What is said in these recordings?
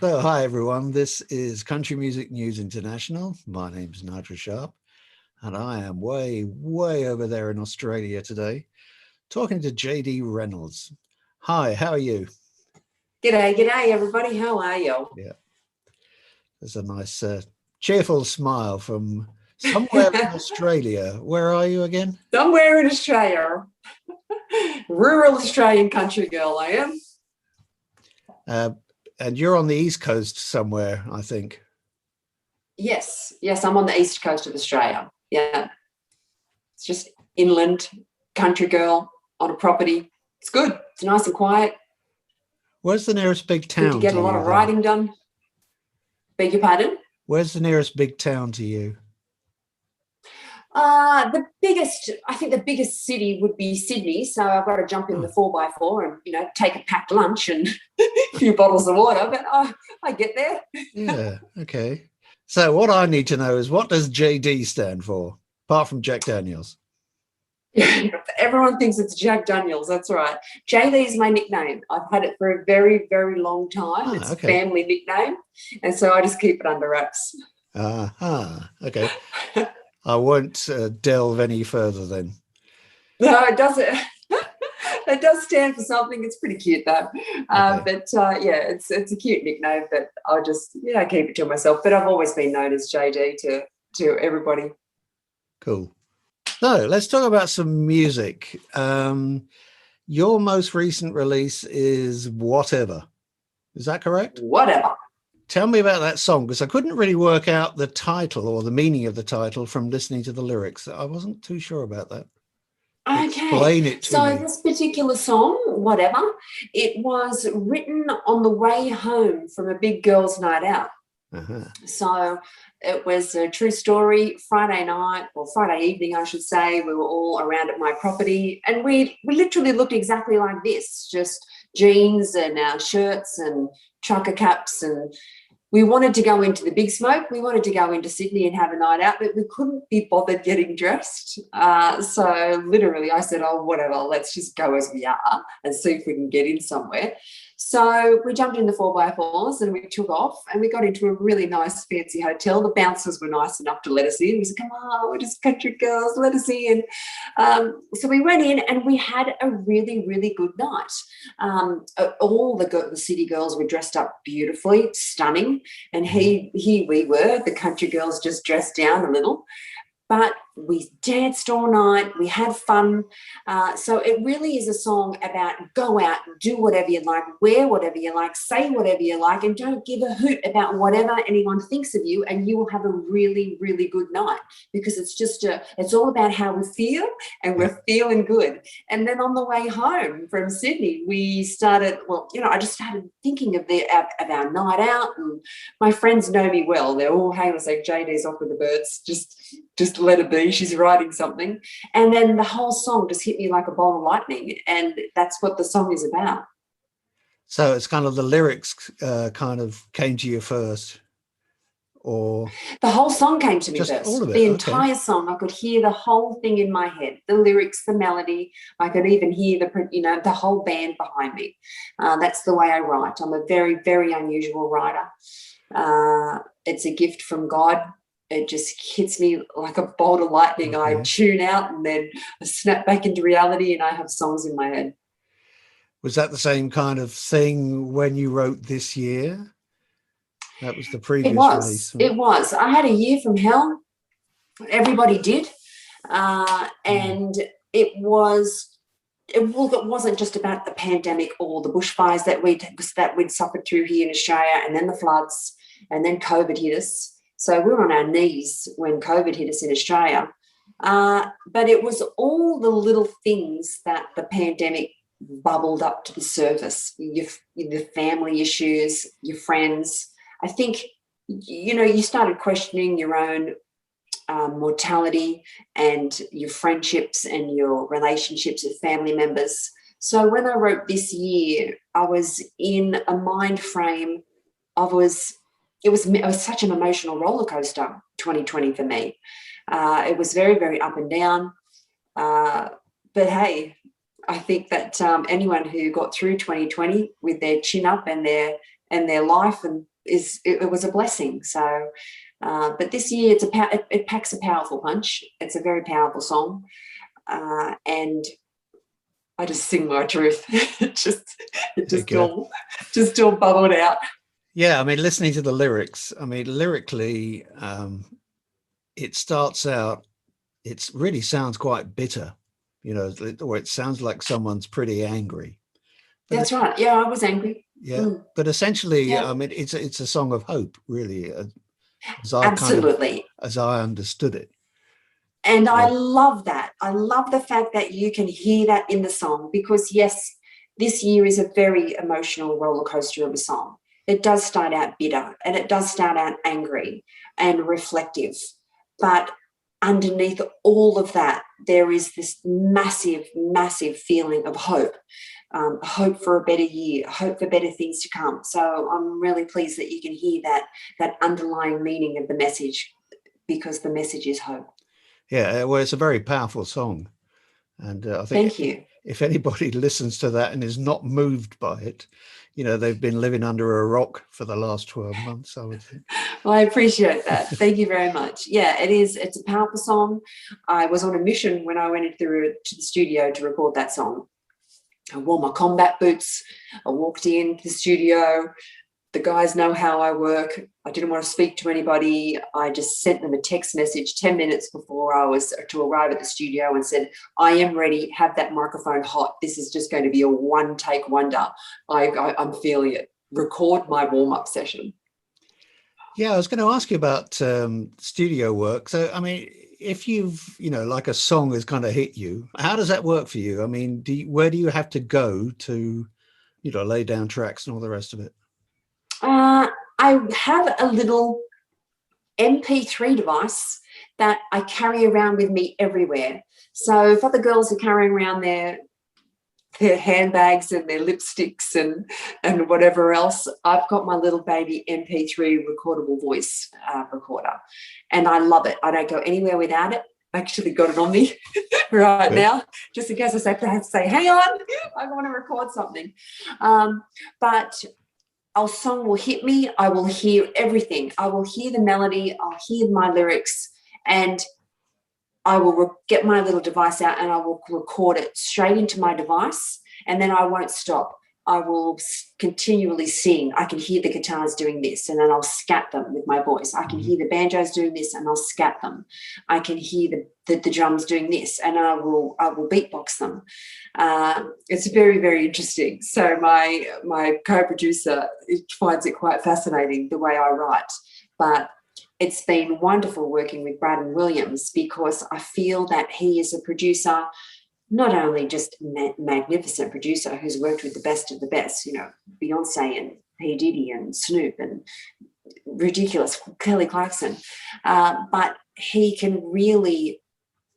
So, hi everyone. This is Country Music News International. My name's Nigel Sharpe, and I am way over there in Australia today, talking to JD Reynolds. Hi, how are you? G'day, everybody. How are you? Yeah, there's a nice, cheerful smile from somewhere in Australia. Where are you again? Somewhere in Australia. Rural Australian country girl, I am. And you're on the East Coast somewhere, I think. Yes, I'm on the East Coast of Australia. Yeah. It's just inland, country girl on a property. It's good. It's nice and quiet. Where's the nearest big town? Good to get a lot of writing done. Beg your pardon? Where's the nearest big town to you? I think the biggest city would be Sydney. So I've got to jump in the 4x4 and, take a packed lunch and a few bottles of water, but I get there. Yeah, okay. So what I need to know is, what does JD stand for, apart from Jack Daniels? Everyone thinks it's Jack Daniels. That's right. JD is my nickname. I've had it for a very, very long time. It's okay. A family nickname, and so I just keep it under wraps. Okay. I won't delve any further then. No, it doesn't. It does stand for something. It's pretty cute though. Okay. It's a cute nickname, but I'll just keep it to myself. But I've always been known as JD to everybody. Cool. So let's talk about some music. Your most recent release is Whatever. Is that correct? Whatever. Tell me about that song, because I couldn't really work out the title or the meaning of the title from listening to the lyrics. I wasn't too sure about that. Okay. Explain it to me. So this particular song, Whatever, it was written on the way home from a big girls' night out. Uh-huh. So it was a true story. Friday night, or Friday evening, I should say, we were all around at my property, and we literally looked exactly like this, just jeans and our shirts and trucker caps, and we wanted to go into the big smoke. We wanted to go into Sydney and have a night out, but we couldn't be bothered getting dressed. So literally I said, whatever, let's just go as we are and see if we can get in somewhere. So we jumped in the 4x4s and we took off, and we got into a really nice fancy hotel. The bouncers were nice enough to let us in. We said, come on, we're just country girls, let us in. So we went in and we had a really, really good night. All the city girls were dressed up beautifully, stunning. And here we were, the country girls, just dressed down a little. But we danced all night, we had fun. So it really is a song about go out, do whatever you like, wear whatever you like, say whatever you like, and don't give a hoot about whatever anyone thinks of you, and you will have a really, really good night, because it's all about how we feel, and we're feeling good. And then on the way home from Sydney, we started, I just started thinking of our night out, and my friends know me well. They're all, hey, let's say JD's off with the birds, just let it be, she's writing something. And then the whole song just hit me like a bolt of lightning, and that's what the song is about. So it's kind of the lyrics kind of came to you first, or the whole song came to me just first. All of it. The entire song, I could hear the whole thing in my head, the lyrics, the melody. I could even hear the whole band behind me. That's the way I write. I'm a very, very unusual writer. It's a gift from God. It just hits me like a bolt of lightning. Okay. I tune out and then I snap back into reality, and I have songs in my head. Was that the same kind of thing when you wrote This Year? That was the previous release. It was. I had a year from hell. Everybody did. And it wasn't just about the pandemic or the bushfires that we'd suffered through here in Australia, and then the floods, and then COVID hit us. So we were on our knees when COVID hit us in Australia. But it was all the little things that the pandemic bubbled up to the surface, the family issues, your friends. I think, you started questioning your own mortality and your friendships and your relationships with family members. So when I wrote This Year, I was in a mind frame. It was such an emotional roller coaster, 2020 for me. It was very, very up and down. But hey, I think that anyone who got through 2020 with their chin up and their life and it was a blessing. So, but this year it packs a powerful punch. It's a very powerful song, and I just sing my truth. it just all bubbled out. Yeah, I mean, listening to the lyrics, I mean, lyrically, it starts out, it really sounds quite bitter, you know, or it sounds like someone's pretty angry. But that's right. Yeah, I was angry. Yeah, but essentially, I mean, it's a song of hope, really, Absolutely. As I understood it. And I love that. I love the fact that you can hear that in the song, because yes, this year is a very emotional roller coaster of a song. It does start out bitter and it does start out angry and reflective. But underneath all of that, there is this massive, massive feeling of hope. Hope for a better year, hope for better things to come. So I'm really pleased that you can hear that underlying meaning of the message, because the message is hope. Yeah, well, it's a very powerful song. And I think Thank you. If anybody listens to that and is not moved by it, you know, they've been living under a rock for the last 12 months, I would think. Well, I appreciate that. Thank you very much. Yeah, it is. It's a powerful song. I was on a mission when I went to the studio to record that song. I wore my combat boots. I walked into the studio. The guys know how I work. I didn't want to speak to anybody. I just sent them a text message 10 minutes before I was to arrive at the studio and said, I am ready. Have that microphone hot. This is just going to be a one-take wonder. I'm feeling it. Record my warm-up session. Yeah, I was going to ask you about studio work. So, I mean, if you've, you know, like a song has kind of hit you, how does that work for you? I mean, where do you have to go to, you know, lay down tracks and all the rest of it? I have a little MP3 device that I carry around with me everywhere. So if other girls are carrying around their handbags and their lipsticks and whatever else, I've got my little baby MP3 recordable voice recorder, and I love it. I don't go anywhere without it. I actually got it on me right now, just in case I have to say, hang on, I want to record something. But our song will hit me. I will hear everything. I will hear the melody. I'll hear my lyrics, and I will get my little device out and I will record it straight into my device, and then I won't stop. I will continually sing. I can hear the guitars doing this, and then I'll scat them with my voice. I can hear the banjos doing this, and I'll scat them. I can hear the drums doing this, and I will beatbox them. It's very, very interesting. So my co-producer finds it quite fascinating the way I write, but it's been wonderful working with Braddon Williams, because I feel that he is a producer, not only just magnificent producer who's worked with the best of the best, you know, Beyoncé and P. Diddy and Snoop and ridiculous Kelly Clarkson, but he can really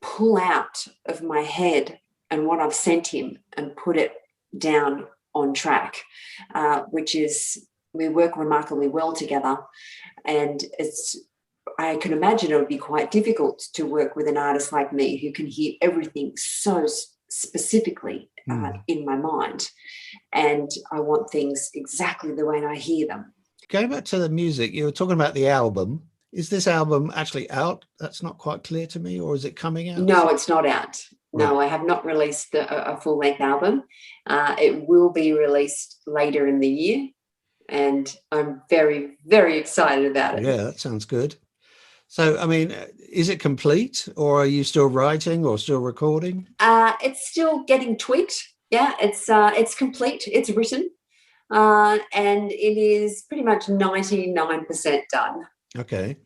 pull out of my head and what I've sent him and put it down on track, which is, we work remarkably well together. And I can imagine it would be quite difficult to work with an artist like me who can hear everything so specifically in my mind. And I want things exactly the way I hear them. Going back to the music, you were talking about the album. Is this album actually out? That's not quite clear to me. Or is it coming out? No, it's not out. Right. No, I have not released a full-length album. It will be released later in the year, and I'm very, very excited about it. Yeah, that sounds good. So, I mean, is it complete, or are you still writing or still recording? It's still getting tweaked. Yeah, it's complete. It's written, and it is pretty much 99% done. Okay.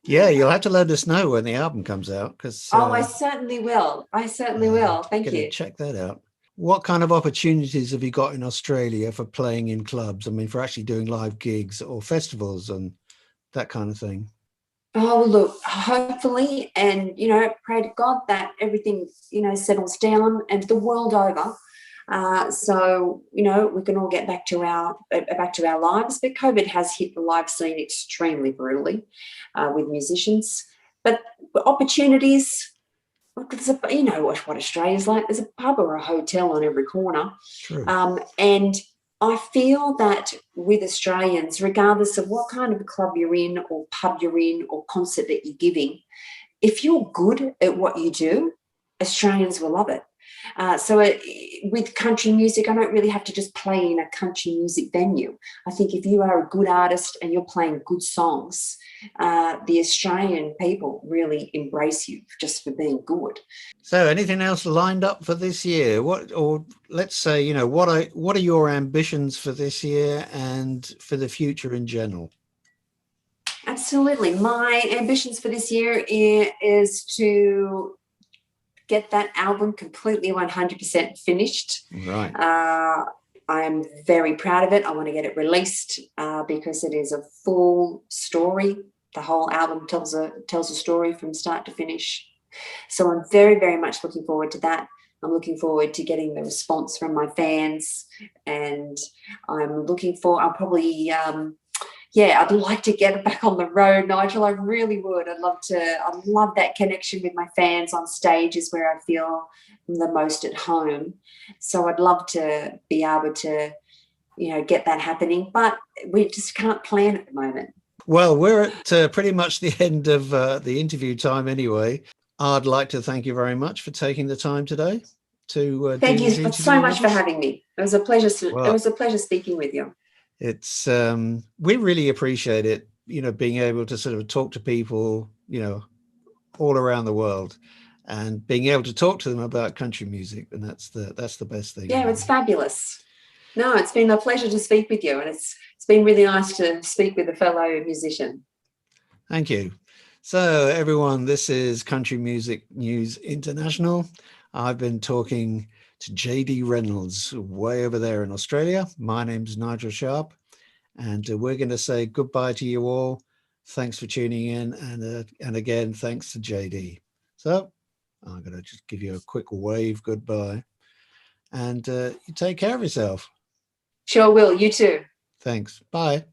Yeah, you'll have to let us know when the album comes out, because I certainly will. I certainly will. Thank you. Check that out. What kind of opportunities have you got in Australia for playing in clubs? I mean, for actually doing live gigs or festivals and that kind of thing? Oh, look, hopefully, and, you know, pray to God that everything, you know, settles down and the world over. So, you know, we can all get back to our lives. But COVID has hit the live scene extremely brutally with musicians. But opportunities, look, you know what Australia's like. There's a pub or a hotel on every corner. True. And I feel that with Australians, regardless of what kind of club you're in or pub you're in or concert that you're giving, if you're good at what you do, Australians will love it. With country music, I don't really have to just play in a country music venue. I think if you are a good artist and you're playing good songs, the Australian people really embrace you just for being good. So anything else lined up for this year? Or let's say, you know, what are your ambitions for this year and for the future in general? Absolutely. My ambitions for this year is to get that album completely 100% finished. Right. I'm very proud of it. I want to get it released because it is a full story. The whole album tells a story from start to finish. So I'm very, very much looking forward to that. I'm looking forward to getting the response from my fans, and I'll probably I'd like to get it back on the road, Nigel. I really would. I love that connection with my fans on stage is where I feel the most at home. So I'd love to be able to, you know, get that happening, but we just can't plan at the moment. Well, we're at pretty much the end of the interview time anyway. I'd like to thank you very much for taking the time today to thank do you this interview so much with for us. having me. It was a pleasure. It was a pleasure speaking with you. It's we really appreciate it, you know, being able to sort of talk to people, you know, all around the world and being able to talk to them about country music. And that's the best thing. Yeah, it's fabulous. No, it's been a pleasure to speak with you, and it's been really nice to speak with a fellow musician. Thank you. So everyone, this is Country Music News International. I've been talking to JD Reynolds way over there in Australia. My name's Nigel Sharpe, and we're going to say goodbye to you all. Thanks for tuning in, and again, thanks to JD. So I'm going to just give you a quick wave goodbye, and you take care of yourself. Sure will. You too. Thanks. Bye.